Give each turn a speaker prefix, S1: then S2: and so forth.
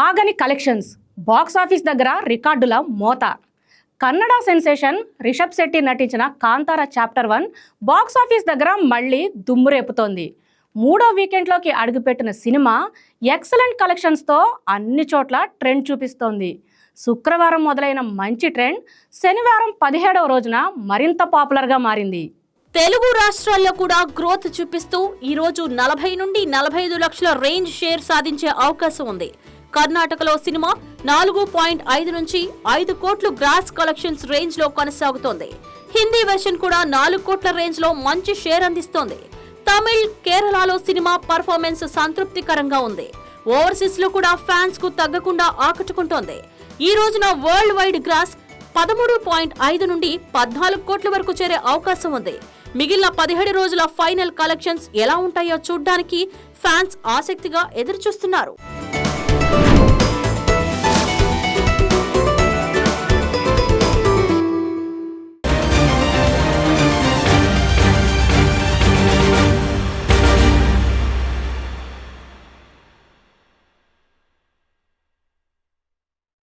S1: ఆగని collections, box office దగ్గర రికార్డుల మోత. కన్నడ సెన్సేషన్ రిషబ్ శెట్టి నటించిన కాంతార చాప్టర్ 1 బాక్స్ ఆఫీస్ దగ్గర మళ్ళీ దుమ్ము రేపుతోంది. మూడో వీకెండ్లోకి అడుగుపెట్టిన సినిమా ఎక్సలెంట్ కలెక్షన్స్తో అన్ని చోట్ల ట్రెండ్ చూపిస్తోంది. శుక్రవారం మొదలైన మంచి ట్రెండ్ శనివారం 17వ రోజున మరింత పాపులర్గా మారింది.
S2: తెలుగు రాష్ట్రాల్లో కూడా గ్రోత్ చూపిస్తూ ఈరోజు 40 నుండి 45 లక్షల రేంజ్ షేర్ సాధించే అవకాశం ఉంది. కర్ణాటకలో సినిమా 4.5 నుంచి 5 కోట్ల గ్రాస్ కలెక్షన్స్ రేంజ్ లో కొనసాగుతోంది. హిందీ వెర్షన్ కూడా 4 కోట్ల రేంజ్ లో మంచి షేర్ అందిస్తోంది. తమిళ్, కేరళలో సినిమా పర్ఫార్మెన్స్ సంతృప్తికరంగా ఉంది. ఓవర్సీస్ లో కూడా ఫ్యాన్స్ కు తగ్గకుండా ఆకట్టుకుంటోంది. ఈ రోజున వరల్డ్ వైడ్ గ్రాస్ 13.5 నుండి 14 కోట్ల వరకు చేరే అవకాశం ఉంది. మిగిలిన 17 రోజుల ఫైనల్ కలెక్షన్స్ ఎలా ఉంటాయో చూడ్డానికి ఫ్యాన్స్ ఆసక్తిగా ఎదురుచూస్తున్నారు.